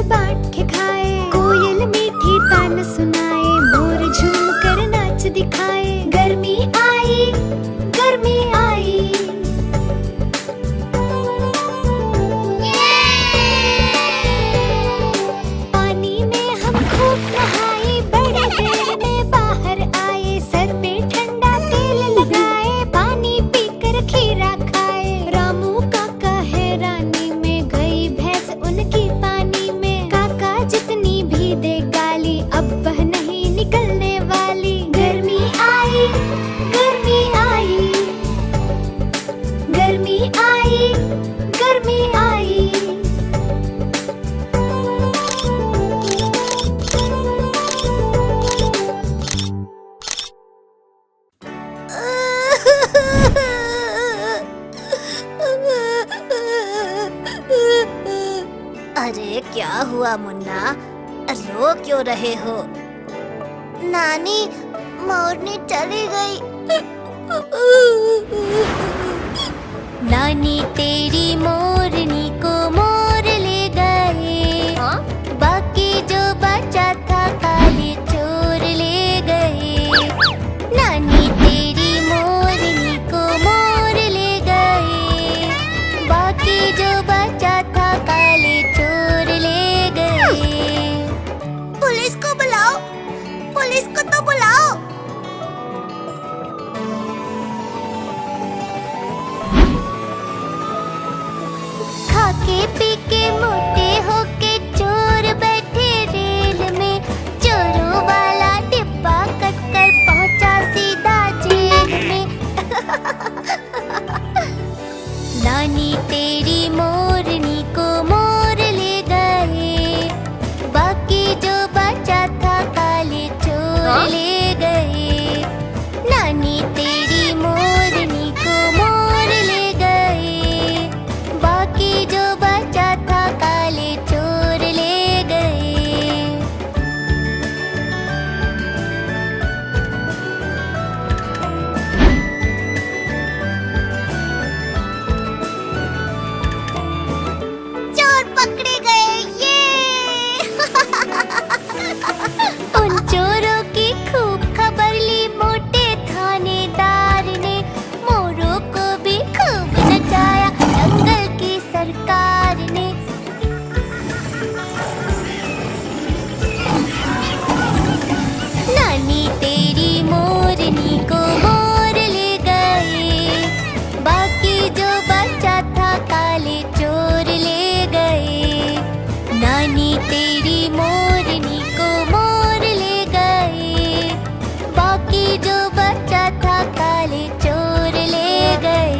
बांट के खाए, कोयल मीठी तान सुनाए, मोर झूम कर नाच दिखाए। गर्मी आई, गर्मी आई। पानी में हम खूब नहाए, बड़ी देर में बाहर आए, सर पे ठंडा तेल लगाए, पानी पीकर खीरा खाए। रामू काका हैरानी में, गई भैंस उनकी पानी में, काका जितनी भी दे गाली, अब वह नहीं निकलने वाली। गर्मी आई, गर्मी आई, गर्मी आई, गर्मी आई। अरे क्या हुआ मुन्ना, रो क्यों रहे हो? नानी, मोरनी चली गई। नानी तेरी मोरनी को मोर ले गए, बाकी जो बचा था काले चोर ले गए। नानी तेरी मोरनी को मोर ले गए, बाकी जो बचा था काले चोर ले गए। पुलिस को बुलाओ, पुलिस को तो बुलाओ। खाके पी के मोटे होके चोर बैठे रेल में, चोरों वाला डिब्बा कट कर पहुंचा सीधा जेल में। नानी तेरी मोरनी को मोर ले गए, बाकी जो बचा था काले चोर ले गए। नानी तेरी मोरनी को मोर ले गए, बाकी जो बचा था काले चोर ले गए। चोर पकड़े गए, ये। उन चोरों की खूब खबर ली मोटे थानेदार ने, मोरों को भी खूब नचाया जंगल की सरकार ने। नानी तेरी मोरनी को मोर ले गए, बाकी जो बचा था काले चोर ले गए। नानी तेरी मोरनी को मोर ले गए, बाकी जो बचा था काले चोर ले गए।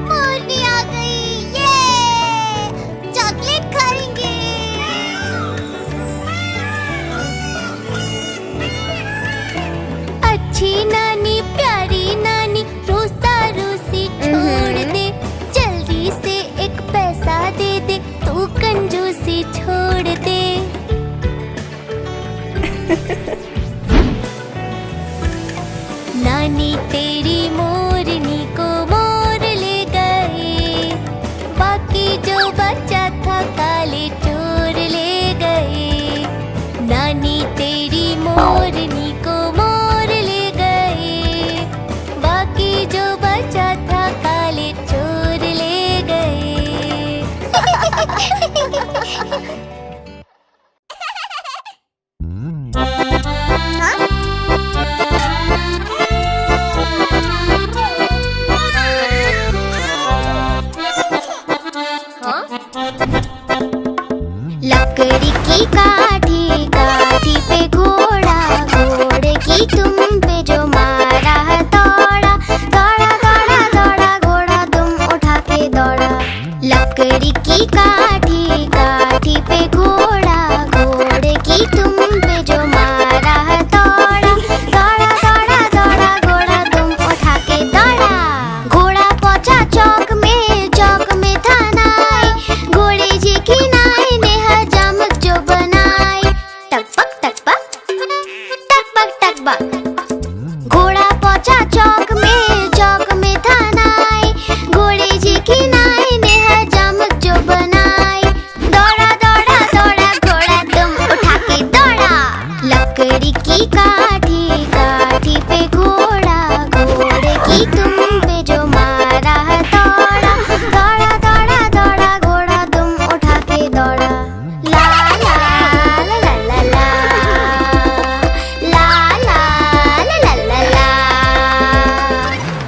मोरनी आ गई, ये। चॉकलेट खाएंगे। अच्छी नानी, प्यारी नानी, रोसा रोसी छोड़ दे, जल्दी से एक पैसा दे दे, तू कंजूसी छोड़ दे। नानी तेरी मोरनी को मोर ले गए, बाकी जो बचा था काले चोर ले गए। नानी तेरी मोरनी को मोर ले गए, बाकी जो बचा था काले चोर ले गए। लकड़ी की काठी, काठी पे घोड़ा, बक। घोड़ा पहुंचा चौक में था नाई। घोड़े जी की नाई ने हजामत जो बनाई। दौड़ा दौड़ा दौड़ा घोड़ा दुम उठा के दौड़ा। लकड़ी की काठी काठी पे घोड़ा, घोड़े की तुम पे जो मारा दौड़ा। दौड़ा दौड़ा दौड़ा घोड़ा दुम उठा के दौड़ा। ला ला ला ला ला ला, ला ला ला ला ला ला।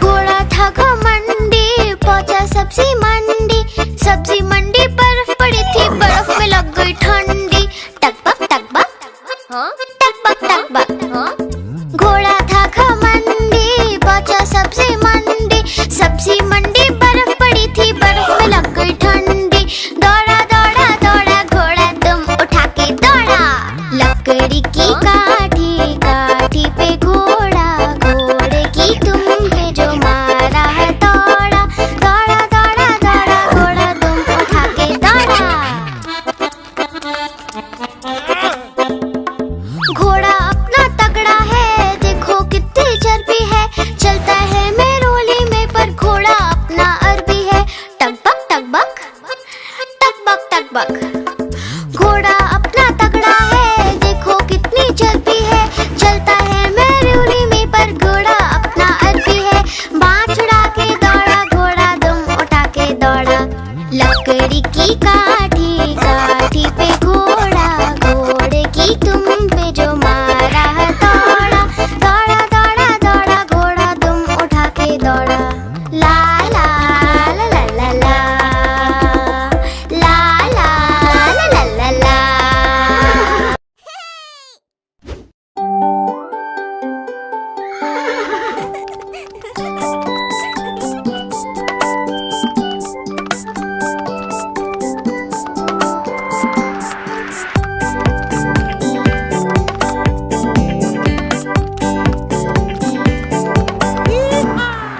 घोड़ा था घमंडी, पहुंचा सब्जी मंडी। सब्जी मंडी बर्फ पड़ी थी, बर्फ में लग गई ठंडी। टकबक टकबक, टकबक टकबक। घोड़ा था घमंडी, पहुंचा सब्जी मंडी। सब्जी मंडी बर्फ पड़ी थी, बर्फ में लग गई ठंडी। दौड़ा दौड़ा दौड़ा घोड़ा दुम उठा के दौड़ा। लकड़ी की काठी काठी पे घोड़ा, घोड़े की तुम पे जो मारा दौड़ा। दौड़ा दौड़ा दौड़ा घोड़ा दुम उठा के दौड़ा। घोड़ा अपना तगड़ा है, देखो कितनी चर्बी है। चलता है मेरोली में, पर घोड़ा अपना अरबी है। टकबक टकबक, टकबक टकबक। घोड़ा अपना तगड़ा है, देखो कितनी चर्बी है। चलता है मेरोली में, पर घोड़ा अपना अरबी है। बाँह उड़ा के दौड़ा घोड़ा दुम उठा के दौड़ा। लकड़ी की काठी काठी पे घोड़ा, घोड़े की तुम पे जो मारा दौड़ा। दौड़ा दौड़ा दौड़ा घोड़ा दुम उठा के दौड़ा। ला ला ला ला ला ला, ला ला ला ला ला ला।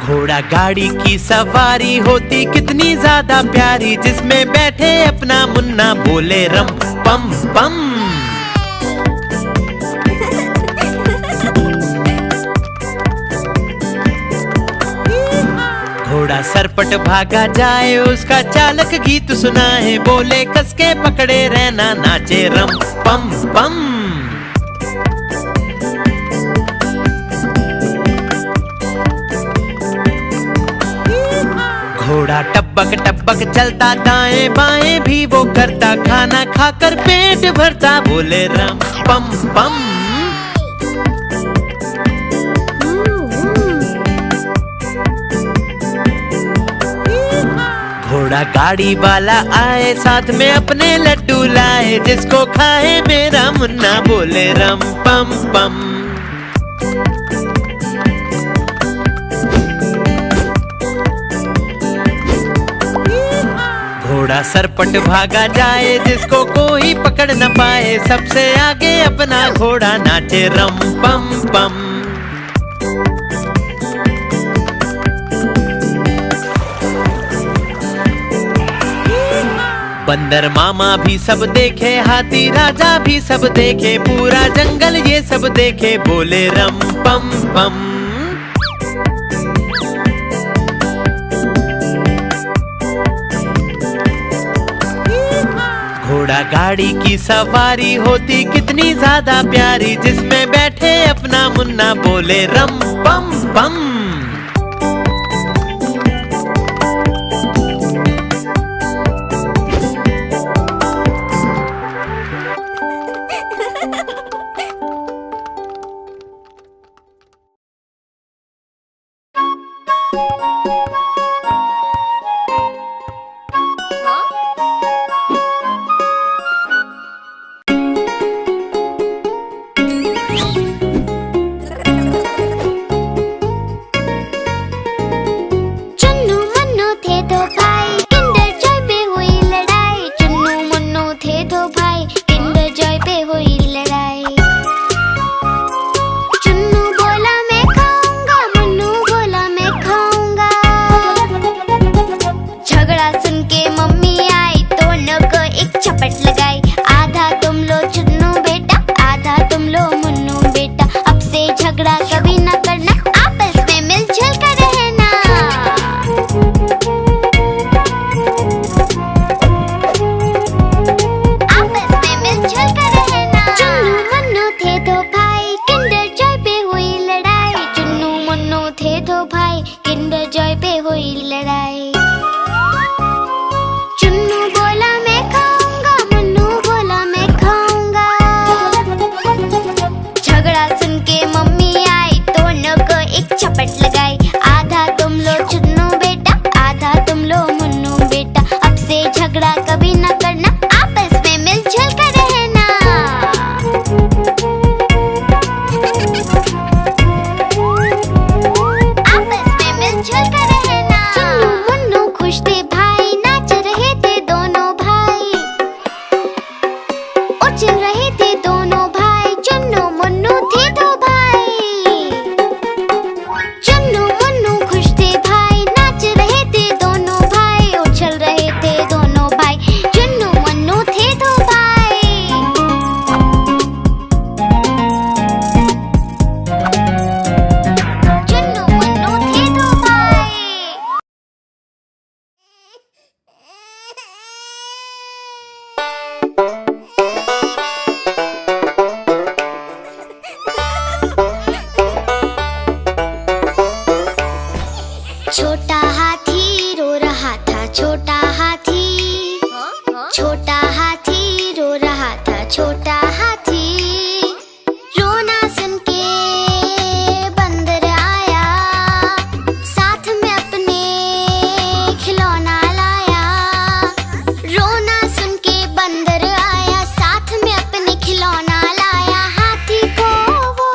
घोड़ा गाड़ी की सवारी होती कितनी ज्यादा प्यारी, जिसमें बैठे अपना मुन्ना बोले रम पम पम। घोड़ा सरपट भागा जाए, उसका चालक गीत सुनाए। बोले कसके पकड़े रहना, नाचे रम पम पम। घोड़ा टपक टपक चलता, दाएं बाएं भी वो करता। खाना खाकर पेट भरता, बोले रम पम पम। घोड़ा गाड़ी वाला आए, साथ में अपने लड्डू लाए। जिसको खाए मेरा मुन्ना, बोले रम पम पम। घोड़ा सरपट भागा जाए, जिसको कोई पकड़ न पाए। सबसे आगे अपना घोड़ा, नाचे रम पम पम। बंदर मामा भी सब देखे, हाथी राजा भी सब देखे। पूरा जंगल ये सब देखे, बोले रम पम पम। घोड़ा गाड़ी की सवारी होती कितनी ज्यादा प्यारी, जिसमें बैठे अपना मुन्ना, बोले रम पम पम। के मम्मी आई, दोनों को एक चपट लगाई। आधा तुम लो चुन्नू बेटा, आधा तुम लो मुन्नू बेटा। अब से झगड़ा कभी न करना, आपस में मिलजुल कर रहना। आपस में मिलजुल कर रहना। चुन्नू मुन्नू खुश थे भाई, नाच रहे थे दोनों भाई। उछल रहे थे दोनों भाई, चुन्नू मुन्नू थे दो भाई। चुन्नू मुन्नू खुश थे भाई, नाच रहे थे दोनों भाई। उछल रहे थे दोनों भाई, चुन्नू मुन्नू थे दो भाई। चुन्नू मुन्नू थे दो भाई। छोटा हाथी रो रहा था, छोटा हाथी। छोटा हाथी रो रहा था, छोटा हाथी। रोना सुन के बंदर आया, साथ में अपने खिलौना लाया। रोना सुन के बंदर आया, साथ में अपने खिलौना लाया। हाथी को वो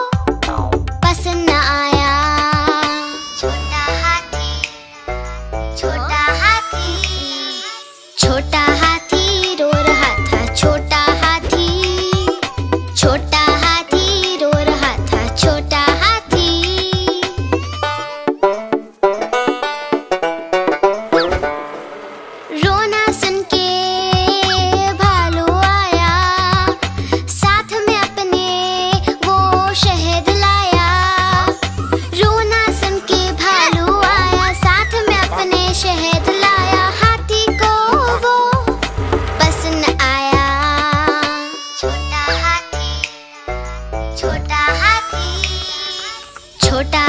पसंद न आया। छोटा हाथी, छोटा हाथी। छोटा हाथी रो रहा था, छोटा हाथी। छोटा हाथी रो रहा था, छोटा हाथी। रोना सुन के भालू आया, साथ में अपने वो शहद लाया। रोना सुन के भालू आया, साथ में अपने शहद लाया। हाथी को वो पसंद आया। छोटा हाथी, छोटा हाथी। छोटा